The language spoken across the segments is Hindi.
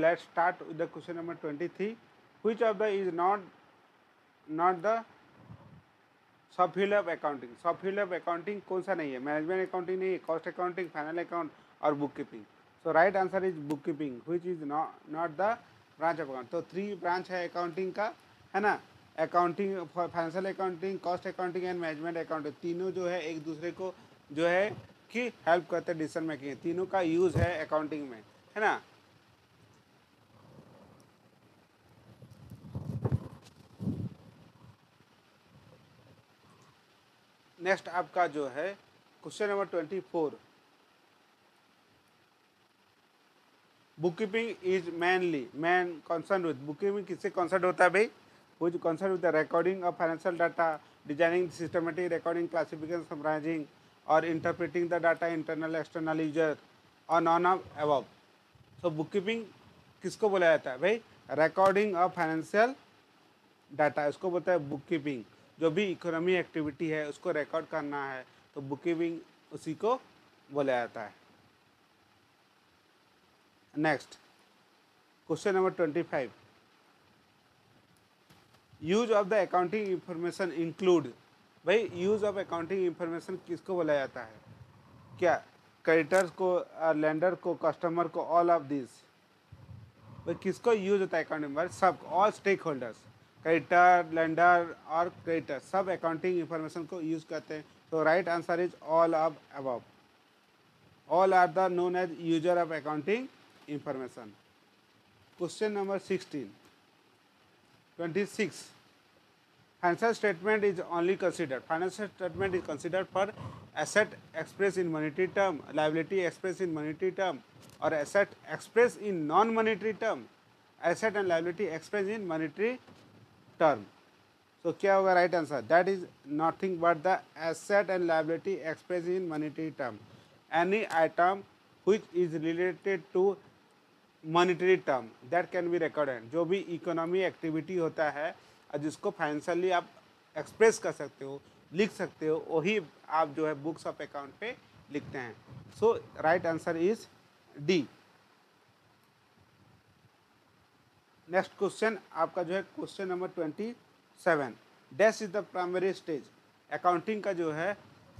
let's start with the question number 23. Which of the is not the सब फील्ड ऑफ अकाउंटिंग? सब फील्ड ऑफ अकाउंटिंग कौन सा नहीं है? मैनेजमेंट अकाउंटिंग नहीं है, कॉस्ट अकाउंटिंग, फाइनल अकाउंट और book keeping. So right answer is book keeping, which is not the branch of account. तो 3 ब्रांच है अकाउंटिंग का, है ना. Accounting, financial accounting, cost accounting and management accounting, तीनों जो है एक दूसरे को जो है कि हेल्प करते हैं डिसीजन मेकिंग. तीनों का यूज है अकाउंटिंग में, है ना. नेक्स्ट आपका जो है question number 24. Book keeping is main concern with. Bookkeeping किससे कंसर्न होता है भाई? वो जो concern with the recording of financial data, designing systematic recording, classification, summarizing और interpreting the data internal external user और none of above. So bookkeeping किसको बोला जाता है भाई? रिकॉर्डिंग ऑफ फाइनेंशियल डाटा, उसको बोलता है बुक कीपिंग. जो भी इकोनॉमी एक्टिविटी है उसको रिकॉर्ड करना है तो बुक कीपिंग उसी को बोला जाता है. Next question number 25. Use of the accounting information include. भाई यूज ऑफ अकाउंटिंग इंफॉर्मेशन किसको बोला जाता है? क्या क्रेडिटर्स को, लेंडर को, कस्टमर को, ऑल ऑफ दिस. भाई किसको यूज होता है अकाउंटिंग में? सब, all stakeholders, creditor, lender और क्रेडिटर, सब अकाउंटिंग इंफॉर्मेशन को यूज करते हैं. तो right answer is all of above. All are the known as user of accounting information. Question number 16. 26. Financial statement is only considered. Financial statement is considered for asset expressed in monetary term, liability expressed in monetary term, or asset expressed in non-monetary term. Asset and liability expressed in monetary term. So क्या होगा right answer? That is nothing but the asset and liability expressed in monetary term. Any item which is related to monetary term that can be recorded. जो भी इकोनॉमी एक्टिविटी होता है और जिसको फाइनेंशियली आप एक्सप्रेस कर सकते हो, लिख सकते हो, वही आप जो है बुक्स ऑफ अकाउंट पे लिखते हैं. So right answer is D. Next question आपका जो है question number 27. Dash is the primary stage. Accounting का जो है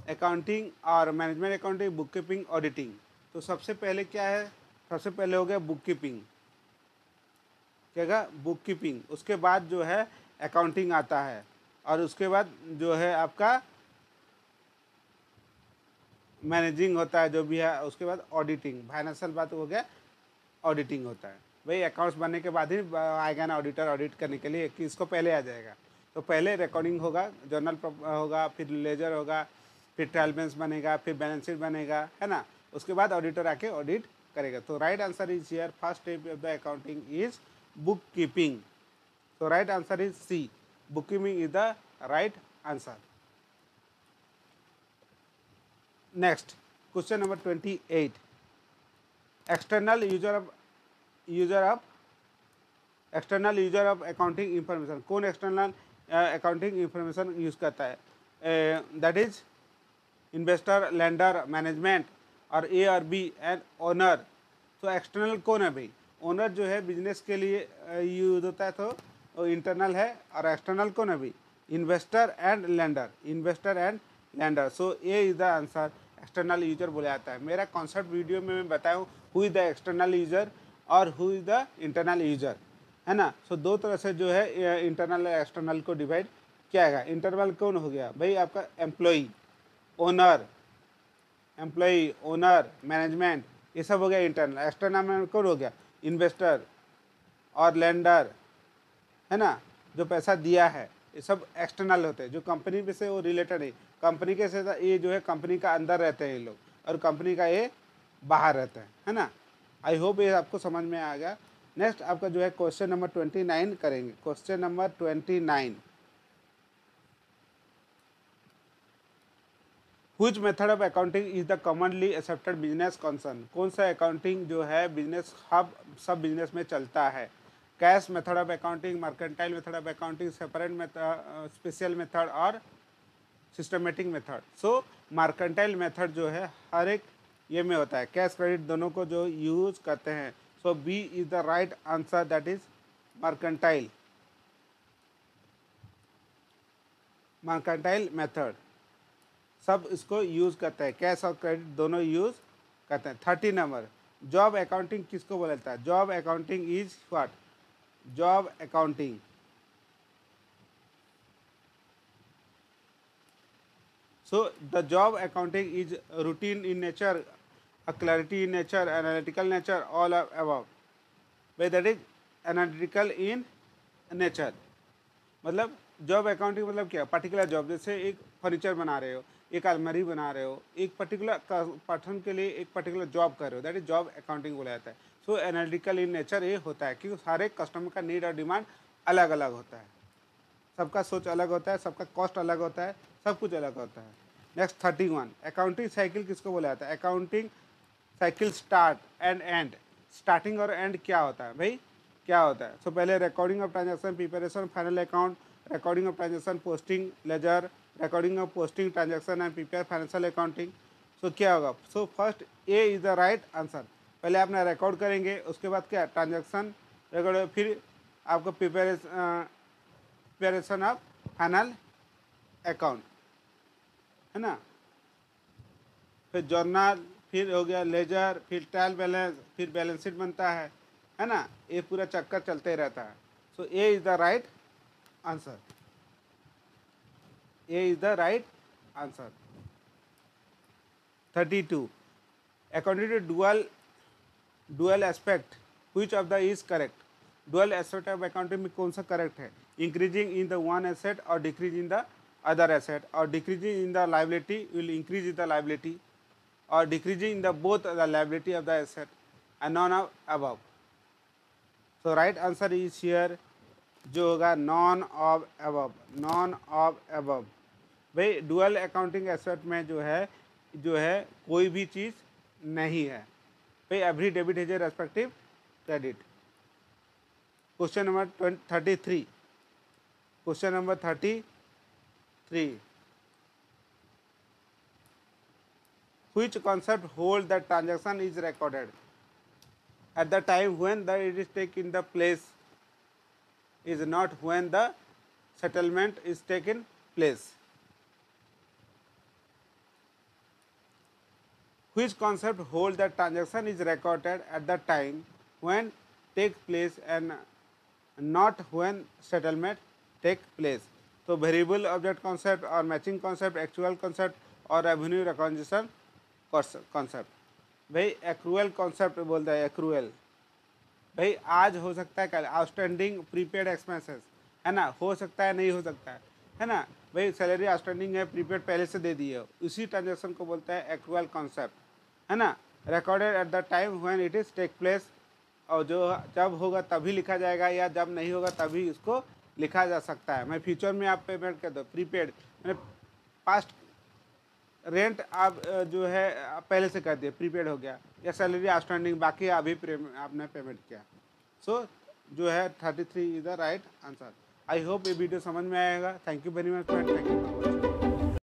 अकाउंटिंग और management accounting, bookkeeping, auditing. तो सबसे पहले क्या है? सबसे पहले हो गया बुक कीपिंग. क्या होगा? Book keeping. उसके बाद जो है अकाउंटिंग आता है और उसके बाद जो है आपका मैनेजिंग होता है जो भी है. उसके बाद ऑडिटिंग, फाइनेंशियल बात हो गया, ऑडिटिंग होता है. भाई अकाउंट्स बनने के बाद ही आएगा ना ऑडिटर ऑडिट करने के लिए, कि इसको पहले आ जाएगा? तो पहले रिकॉर्डिंग होगा, जर्नल होगा, फिर लेजर होगा, फिर ट्रायल बैलेंस बनेगा, फिर बैलेंस शीट बनेगा, है ना. उसके बाद ऑडिटर आके ऑडिट करेगा. तो right answer is here first step of the accounting is book keeping. तो right answer is C. Book keeping is the right answer. Next question number 28. External user of accounting information. कौन एक्सटर्नल अकाउंटिंग इंफॉर्मेशन यूज करता है? That is investor, lender, management और ए और बी एंड ओनर. तो एक्सटर्नल कौन है भाई? ओनर जो है बिजनेस के लिए यूज होता है तो वो इंटरनल है. और एक्सटर्नल कौन है भाई? Investor and lender. Investor and lender. So A is the answer. External user बोला जाता है. मेरा कॉन्सेप्ट वीडियो में मैं बताया हूँ who is the external user और who is the internal user, है ना. सो दो तरह से जो है इंटरनल और एक्सटर्नल को डिवाइड किया गया. इंटरनल कौन हो गया भाई? आपका एम्प्लॉई, ओनर, मैनेजमेंट, ये सब हो गया इंटरनल. एक्सटर्नल में कौन हो गया? इन्वेस्टर और लेंडर, है ना. जो पैसा दिया है ये सब एक्सटर्नल होते हैं. जो कंपनी में से वो रिलेटेड है, कंपनी के से ये जो है कंपनी का अंदर रहते हैं ये लोग और कंपनी का ये बाहर रहता है ना. आई होप ये आपको समझ में आ गया. नेक्स्ट आपका जो है क्वेश्चन नंबर 29 करेंगे. Question number 29. Which method of accounting is the commonly accepted business concern? कौन सा अकाउंटिंग जो है बिजनेस सब बिजनेस में चलता है? Cash method of accounting, mercantile method of accounting, separate method, special method और सिस्टमेटिक मेथड. सो मर्केंटाइल मेथड जो है हर एक ये में होता है. कैश क्रेडिट दोनों को जो यूज करते हैं So B is the right answer, that is mercantile. Mercantile method सब इसको यूज़ करते हैं, कैश और क्रेडिट दोनों यूज़ करते हैं। 30 नंबर, जॉब अकाउंटिंग किसको बोला जाता है? Job accounting is what? Job accounting, so the job accounting is routine in nature, a clarity in nature, analytical nature, all of above. Where that is analytical in nature, मतलब जॉब अकाउंटिंग मतलब क्या? पर्टिकुलर जॉब, जैसे एक फर्नीचर बना रहे हो, एक अलमारी बना रहे हो, एक पर्टिकुलर पर्सन के लिए एक पर्टिकुलर जॉब कर रहे हो, दैट इज जॉब अकाउंटिंग बोला जाता है। सो एनालिटिकल इन नेचर ये होता है क्योंकि सारे कस्टमर का नीड और डिमांड अलग अलग होता है, सबका सोच अलग होता है, सबका कॉस्ट अलग होता है, सब कुछ अलग होता है। नेक्स्ट 31, अकाउंटिंग साइकिल किसको बोला जाता है? Accounting cycle start and end, starting और एंड क्या होता है भाई? क्या होता है? सो पहले recording of transaction, preparation final account, recording of transaction, posting ledger, recording of posting transaction and prepare financial accounting. So क्या होगा? So first A is the right answer. पहले आपने रिकॉर्ड करेंगे, उसके बाद क्या? ट्रांजैक्शन रिकॉर्ड, फिर आपको प्रिपरेशन ऑफ फाइनल अकाउंट, है ना, फिर जर्नल, फिर हो गया लेजर, फिर ट्रायल बैलेंस, फिर बैलेंस शीट बनता है ना, ये पूरा चक्कर चलते रहता है। So A is the right answer, A is the right answer. 32, according to dual aspect which of the is correct? Dual aspect of accounting में कौन सा करेक्ट है? Increasing in the one asset और decrease in the other asset, और decreasing in the liability will increase in the liability, और decreasing in the both the liability of the asset, and non of above. So right answer is here, जो होगा non of above, non of above. भाई डुअल अकाउंटिंग एसेट में जो है कोई भी चीज़ नहीं है भाई, every debit has a respective credit. Question number 33, question number 33, which concept hold that transaction is recorded at the time when the it is taken the place, is not when the settlement is taken place? Which concept hold that transaction is recorded at the time when take place and not when settlement take place? तो वेरिएबल ऑब्जेक्ट कॉन्सेप्ट और मैचिंग कॉन्सेप्ट, एक्चुअल कॉन्सेप्ट और रेवेन्यू रिकॉग्निशन कॉन्सेप्ट। भाई एक्रूअल कॉन्सेप्ट बोलता है, एक्रूअल भाई आज हो सकता है कल, आउटस्टैंडिंग प्रीपेड एक्सपेंसेस, है ना, हो सकता है नहीं हो सकता है ना, भाई सैलरी आउटस्टैंडिंग है, प्रीपेड पहले से दे दी है, उसी ट्रांजेक्शन को बोलता है एक्रूअल कॉन्सेप्ट, है ना। Recorded at the time when it is take place, और जो जब होगा तभी लिखा जाएगा, या जब नहीं होगा तभी इसको लिखा जा सकता है। मैं फ्यूचर में आप पेमेंट कर दो, प्रीपेड मैंने पास्ट रेंट आप जो है पहले से कर दिए, प्रीपेड हो गया, या सैलरी आउटस्टैंडिंग बाकी अभी आपने पेमेंट किया। सो जो है 33 is the right answer. I hope ये वीडियो समझ में आएगा। Thank you very much friend, thank you.